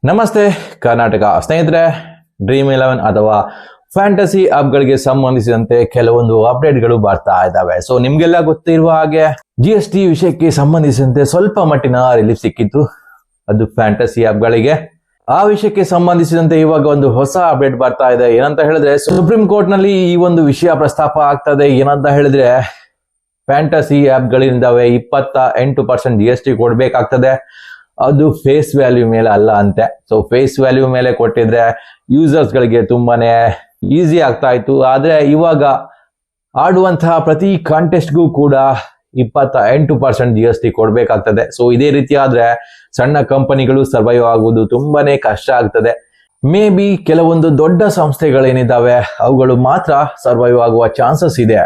ನಮಸ್ತೆ ಕರ್ನಾಟಕ ಸ್ನೇಹಿತರೆ, ಡ್ರೀಮ್11 ಅಥವಾ ಫ್ಯಾಂಟಸಿ ಆಪ್ಗಳಿಗೆ ಸಂಬಂಧಿಸಿದಂತೆ ಕೆಲವೊಂದು ಅಪ್ಡೇಟ್ಗಳು ಬರ್ತಾ ಇದ್ದಾವೆ. ಸೊ ನಿಮ್ಗೆಲ್ಲ ಗೊತ್ತಿರುವ ಹಾಗೆ GST ವಿಷಯಕ್ಕೆ ಸಂಬಂಧಿಸಿದಂತೆ ಸ್ವಲ್ಪ ಮಟ್ಟಿನ ರಿಲೀಫ್ ಸಿಕ್ಕಿತ್ತು, ಅದು ಫ್ಯಾಂಟಸಿ ಆಪ್ಗಳಿಗೆ. ಆ ವಿಷಯಕ್ಕೆ ಸಂಬಂಧಿಸಿದಂತೆ ಇವಾಗ ಒಂದು ಹೊಸ ಅಪ್ಡೇಟ್ ಬರ್ತಾ ಇದೆ. ಏನಂತ ಹೇಳಿದ್ರೆ, ಸುಪ್ರೀಂ ಕೋರ್ಟ್ ನಲ್ಲಿ ಈ ಒಂದು ವಿಷಯ ಪ್ರಸ್ತಾಪ ಆಗ್ತದೆ. ಏನಂತ ಹೇಳಿದ್ರೆ, ಫ್ಯಾಂಟಸಿ ಆಪ್ಗಳಿಂದವೇ 28% GST ಕೊಡ್ಬೇಕಾಗ್ತದೆ. ಅದು ಫೇಸ್ ವ್ಯಾಲ್ಯೂ ಮೇಲೆ ಅಲ್ಲ ಅಂತೆ. ಸೊ ಫೇಸ್ ವ್ಯಾಲ್ಯೂ ಮೇಲೆ ಕೊಟ್ಟಿದ್ರೆ ಯೂಸರ್ಸ್ ಗಳಿಗೆ ತುಂಬಾನೇ ಈಸಿ ಆಗ್ತಾ ಇತ್ತು. ಆದ್ರೆ ಇವಾಗ ಆಡುವಂತಹ ಪ್ರತಿ ಕಾಂಟೆಸ್ಟ್ಗೂ ಕೂಡ 28% GST ಕೊಡ್ಬೇಕಾಗ್ತದೆ. ಸೊ ಇದೇ ರೀತಿ ಆದ್ರೆ ಸಣ್ಣ ಕಂಪನಿಗಳು ಸರ್ವೈವ್ ಆಗುವುದು ತುಂಬಾನೇ ಕಷ್ಟ ಆಗ್ತದೆ. ಮೇ ಬಿ ಕೆಲವೊಂದು ದೊಡ್ಡ ಸಂಸ್ಥೆಗಳೇನಿದ್ದಾವೆ ಅವುಗಳು ಮಾತ್ರ ಸರ್ವೈವ್ ಆಗುವ ಚಾನ್ಸಸ್ ಇದೆ.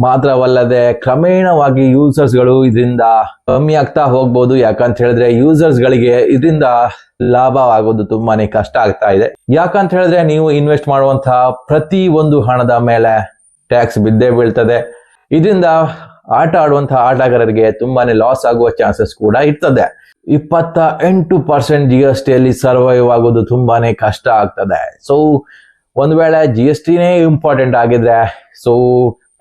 ಮಾತ್ರವಲ್ಲದೆ ಕ್ರಮೇಣವಾಗಿ ಯೂಸರ್ಸ್ ಗಳು ಇದರಿಂದ ಕಮ್ಮಿ ಆಗ್ತಾ ಹೋಗ್ಬೋದು. ಯಾಕಂತ ಹೇಳಿದ್ರೆ ಯೂಸರ್ಸ್ ಗಳಿಗೆ ಇದರಿಂದ ಲಾಭ ಆಗೋದು ತುಂಬಾನೇ ಕಷ್ಟ ಆಗ್ತಾ ಇದೆ. ಯಾಕಂತ ಹೇಳಿದ್ರೆ, ನೀವು ಇನ್ವೆಸ್ಟ್ ಮಾಡುವಂತಹ ಪ್ರತಿ ಒಂದು ಹಣದ ಮೇಲೆ ಟ್ಯಾಕ್ಸ್ ಬಿದ್ದೇ ಬೀಳ್ತದೆ. ಇದರಿಂದ ಆಟ ಆಡುವಂತಹ ಆಟಗಾರರಿಗೆ ತುಂಬಾನೇ ಲಾಸ್ ಆಗುವ ಚಾನ್ಸಸ್ ಕೂಡ ಇರ್ತದೆ. 28% GST ಅಲ್ಲಿ ಸರ್ವೈವ್ ಆಗೋದು ತುಂಬಾನೇ ಕಷ್ಟ ಆಗ್ತದೆ. ಸೊ ಒಂದ್ ವೇಳೆ GSTನೇ ಇಂಪಾರ್ಟೆಂಟ್ ಆಗಿದ್ರೆ ಸೊ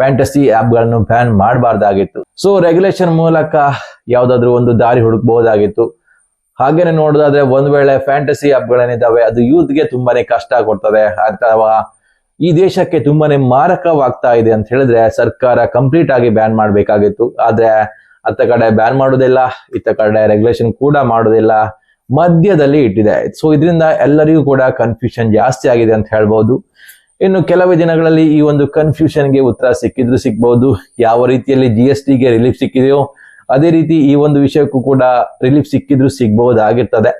ಫ್ಯಾಂಟಸಿ ಆಪ್ಗಳನ್ನು ಬ್ಯಾನ್ ಮಾಡಬಾರ್ದಾಗಿತ್ತು. ಸೊ ರೆಗ್ಯುಲೇಷನ್ ಮೂಲಕ ಯಾವ್ದಾದ್ರು ಒಂದು ದಾರಿ ಹುಡುಕಬಹುದಾಗಿತ್ತು. ಹಾಗೇನೆ ನೋಡೋದಾದ್ರೆ, ಒಂದ್ ವೇಳೆ ಫ್ಯಾಂಟಸಿ ಆಪ್ಗಳೇನಿದ್ದಾವೆ ಅದು ಯೂತ್ಗೆ ತುಂಬಾನೇ ಕಷ್ಟ ಕೊಡ್ತದೆ ಅಥವಾ ಈ ದೇಶಕ್ಕೆ ತುಂಬಾನೇ ಮಾರಕವಾಗ್ತಾ ಇದೆ ಅಂತ ಹೇಳಿದ್ರೆ ಸರ್ಕಾರ ಕಂಪ್ಲೀಟ್ ಆಗಿ ಬ್ಯಾನ್ ಮಾಡಬೇಕಾಗಿತ್ತು. ಆದ್ರೆ ಅತ್ತ ಕಡೆ ಬ್ಯಾನ್ ಮಾಡೋದಿಲ್ಲ, ಇತ್ತ ಕಡೆ ರೆಗ್ಯುಲೇಷನ್ ಕೂಡ ಮಾಡೋದಿಲ್ಲ, ಮಧ್ಯದಲ್ಲಿ ಇಟ್ಟಿದೆ. ಸೊ ಇದರಿಂದ ಎಲ್ಲರಿಗೂ ಕೂಡ ಕನ್ಫ್ಯೂಷನ್ ಜಾಸ್ತಿ ಆಗಿದೆ ಅಂತ ಹೇಳ್ಬಹುದು. ಇನ್ನು ಕೆಲವೇ ದಿನಗಳಲ್ಲಿ ಈ ಒಂದು ಕನ್ಫ್ಯೂಷನ್ಗೆ ಉತ್ತರ ಸಿಕ್ಕಿದ್ರು ಸಿಕ್ಬಹುದು. ಯಾವ ರೀತಿಯಲ್ಲಿ GSTಗೆ ರಿಲೀಫ್ ಸಿಕ್ಕಿದೆಯೋ ಅದೇ ರೀತಿ ಈ ಒಂದು ವಿಷಯಕ್ಕೂ ಕೂಡ ರಿಲೀಫ್ ಸಿಕ್ಕಿದ್ರು ಸಿಗಬಹುದಾಗಿರ್ತದೆ.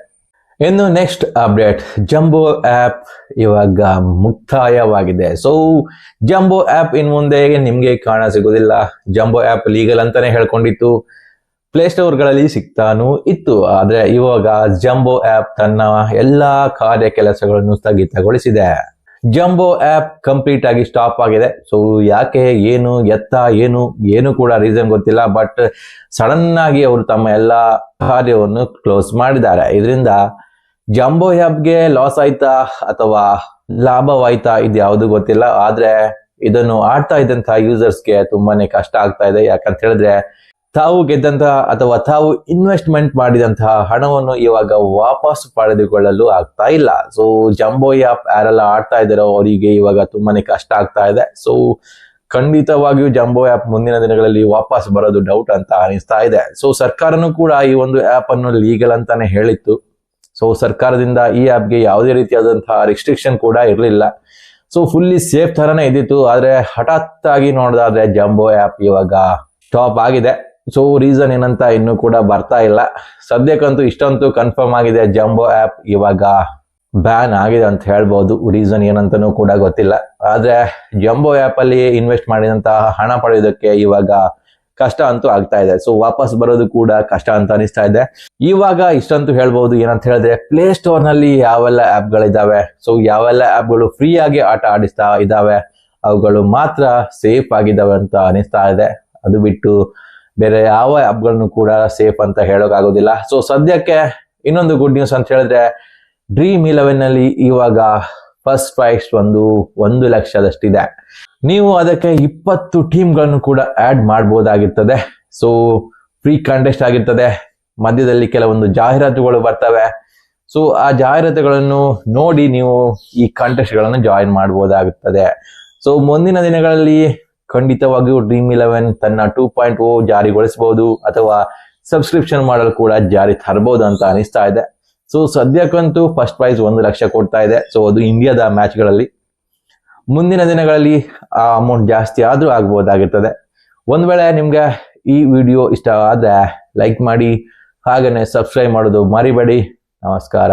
ಇನ್ನು ನೆಕ್ಸ್ಟ್ ಅಪ್ಡೇಟ್, ಜಂಬೋ ಆಪ್ ಇವಾಗ ಮುಕ್ತಾಯವಾಗಿದೆ. ಸೊ ಜಂಬೋ ಆಪ್ ಇನ್ ಮುಂದೆ ನಿಮ್ಗೆ ಕಾಣ ಸಿಗೋದಿಲ್ಲ. ಜಂಬೋ ಆಪ್ ಲೀಗಲ್ ಅಂತಾನೆ ಹೇಳ್ಕೊಂಡಿತ್ತು, ಪ್ಲೇಸ್ಟೋರ್ಗಳಲ್ಲಿ ಸಿಗ್ತಾನೂ ಇತ್ತು. ಆದ್ರೆ ಇವಾಗ ಜಂಬೋ ಆಪ್ ತನ್ನ ಎಲ್ಲಾ ಕಾರ್ಯ ಕೆಲಸಗಳನ್ನು ಸ್ಥಗಿತಗೊಳಿಸಿದೆ. ಜಂಬೋ ಆಪ್ ಕಂಪ್ಲೀಟ್ ಆಗಿ ಸ್ಟಾಪ್ ಆಗಿದೆ. ಸೊ ಯಾಕೆ, ಏನು ಕೂಡ ರೀಸನ್ ಗೊತ್ತಿಲ್ಲ. ಬಟ್ ಸಡನ್ ಆಗಿ ಅವರು ತಮ್ಮ ಎಲ್ಲಾ ಕಾರ್ಯವನ್ನು ಕ್ಲೋಸ್ ಮಾಡಿದ್ದಾರೆ. ಇದರಿಂದ ಜಂಬೋ ಆಪ್ಗೆ ಲಾಸ್ ಆಯ್ತಾ ಅಥವಾ ಲಾಭವಾಯ್ತಾ ಇದು ಯಾವುದು ಗೊತ್ತಿಲ್ಲ. ಆದ್ರೆ ಇದನ್ನು ಆಡ್ತಾ ಇದ್ದಂತಹ ಯೂಸರ್ಸ್ಗೆ ತುಂಬಾನೇ ಕಷ್ಟ ಆಗ್ತಾ ಇದೆ. ಯಾಕಂತ ಹೇಳಿದ್ರೆ, ತಾವು ಗೆದ್ದಂತಹ ಅಥವಾ ತಾವು ಇನ್ವೆಸ್ಟ್ಮೆಂಟ್ ಮಾಡಿದಂತಹ ಹಣವನ್ನು ಇವಾಗ ವಾಪಸ್ ಪಡೆದುಕೊಳ್ಳಲು ಆಗ್ತಾ ಇಲ್ಲ. ಸೊ ಜಂಬೋ ಆಪ್ ಯಾರೆಲ್ಲ ಆಡ್ತಾ ಇದ್ದಾರೋ ಅವರಿಗೆ ಇವಾಗ ತುಂಬಾನೇ ಕಷ್ಟ ಆಗ್ತಾ ಇದೆ. ಸೊ ಖಂಡಿತವಾಗಿಯೂ ಜಂಬೋ ಆಪ್ ಮುಂದಿನ ದಿನಗಳಲ್ಲಿ ವಾಪಸ್ ಬರೋದು ಡೌಟ್ ಅಂತ ಅನಿಸ್ತಾ ಇದೆ. ಸೊ ಸರ್ಕಾರನೂ ಕೂಡ ಈ ಒಂದು ಆಪ್ ಅನ್ನು ಲೀಗಲ್ ಅಂತಾನೆ ಹೇಳಿತ್ತು. ಸೊ ಸರ್ಕಾರದಿಂದ ಈ ಆಪ್ಗೆ ಯಾವುದೇ ರೀತಿಯಾದಂತಹ ರಿಸ್ಟ್ರಿಕ್ಷನ್ ಕೂಡ ಇರಲಿಲ್ಲ. ಸೊ ಫುಲ್ಲಿ ಸೇಫ್ ತರನೇ ಇದ್ದಿತ್ತು. ಆದ್ರೆ ಹಠಾತ್ ಆಗಿ ನೋಡೋದಾದ್ರೆ ಜಂಬೋ ಆಪ್ ಇವಾಗ ಸ್ಟಾಪ್ ಆಗಿದೆ. ಸೊ ರೀಸನ್ ಏನಂತ ಇನ್ನೂ ಕೂಡ ಬರ್ತಾ ಇಲ್ಲ. ಸದ್ಯಕ್ಕಂತೂ ಇಷ್ಟಂತೂ ಕನ್ಫರ್ಮ್ ಆಗಿದೆ, ಜಂಬೋ ಆಪ್ ಇವಾಗ ಬ್ಯಾನ್ ಆಗಿದೆ ಅಂತ ಹೇಳ್ಬೋದು. ರೀಸನ್ ಏನಂತನೂ ಕೂಡ ಗೊತ್ತಿಲ್ಲ. ಆದ್ರೆ ಜಂಬೋ ಆಪ್ ಅಲ್ಲಿ ಇನ್ವೆಸ್ಟ್ ಮಾಡಿದಂತಹ ಹಣ ಪಡೆಯೋದಕ್ಕೆ ಇವಾಗ ಕಷ್ಟ ಅಂತೂ ಆಗ್ತಾ ಇದೆ. ಸೊ ವಾಪಸ್ ಬರೋದು ಕೂಡ ಕಷ್ಟ ಅಂತ ಅನಿಸ್ತಾ ಇದೆ. ಇವಾಗ ಇಷ್ಟಂತೂ ಹೇಳ್ಬಹುದು, ಏನಂತ ಹೇಳಿದ್ರೆ, ಪ್ಲೇ ಸ್ಟೋರ್ ನಲ್ಲಿ ಯಾವೆಲ್ಲ ಆಪ್ ಗಳಿದಾವೆ, ಸೊ ಯಾವೆಲ್ಲ ಆಪ್ಗಳು ಫ್ರೀ ಆಗಿ ಆಟ ಆಡಿಸ್ತಾ ಇದಾವೆ ಅವುಗಳು ಮಾತ್ರ ಸೇಫ್ ಆಗಿದ್ದಾವೆ ಅಂತ ಅನಿಸ್ತಾ ಇದೆ. ಅದು ಬಿಟ್ಟು ಬೇರೆ ಯಾವ ಆಪ್ಗಳನ್ನು ಕೂಡ ಸೇಫ್ ಅಂತ ಹೇಳೋಕ್ಕಾಗೋದಿಲ್ಲ. ಸೊ ಸದ್ಯಕ್ಕೆ ಇನ್ನೊಂದು ಗುಡ್ ನ್ಯೂಸ್ ಅಂತ ಹೇಳಿದ್ರೆ, Dream11 ನಲ್ಲಿ ಇವಾಗ ಫಸ್ಟ್ ಪ್ರೈಸ್ ಒಂದು 1 ಲಕ್ಷದಷ್ಟಿದೆ. ನೀವು ಅದಕ್ಕೆ 20 ಟೀಮ್ಗಳನ್ನು ಕೂಡ ಆಡ್ ಮಾಡಬಹುದಾಗಿರ್ತದೆ. ಸೊ ಫ್ರೀ ಕಾಂಟೆಸ್ಟ್ ಆಗಿರ್ತದೆ. ಮಧ್ಯದಲ್ಲಿ ಕೆಲವೊಂದು ಜಾಹೀರಾತುಗಳು ಬರ್ತವೆ. ಸೊ ಆ ಜಾಹೀರಾತುಗಳನ್ನು ನೋಡಿ ನೀವು ಈ ಕಾಂಟೆಸ್ಟ್ ಗಳನ್ನು ಜಾಯಿನ್ ಮಾಡಬಹುದಾಗುತ್ತದೆ. ಸೊ ಮುಂದಿನ ದಿನಗಳಲ್ಲಿ ಖಂಡಿತವಾಗಿಯೂ Dream11 ತನ್ನ 2.0 ಜಾರಿಗೊಳಿಸಬಹುದು ಅಥವಾ ಸಬ್ಸ್ಕ್ರಿಪ್ಷನ್ ಮಾಡಲು ಕೂಡ ಜಾರಿ ತರಬಹುದು ಅಂತ ಅನಿಸ್ತಾ ಇದೆ. ಸೊ ಸದ್ಯಕ್ಕಂತೂ ಫಸ್ಟ್ ಪ್ರೈಸ್ 1 ಲಕ್ಷ ಕೊಡ್ತಾ ಇದೆ. ಸೊ ಅದು ಇಂಡಿಯಾದ ಮ್ಯಾಚ್ಗಳಲ್ಲಿ. ಮುಂದಿನ ದಿನಗಳಲ್ಲಿ ಆ ಅಮೌಂಟ್ ಜಾಸ್ತಿ ಆದ್ರೂ ಆಗಬಹುದಾಗಿರ್ತದೆ. ಒಂದ್ ವೇಳೆ ನಿಮ್ಗೆ ಈ ವಿಡಿಯೋ ಇಷ್ಟ ಆದ್ರೆ ಲೈಕ್ ಮಾಡಿ, ಹಾಗೇನೆ ಸಬ್ಸ್ಕ್ರೈಬ್ ಮಾಡೋದು ಮರಿಬೇಡಿ. ನಮಸ್ಕಾರ.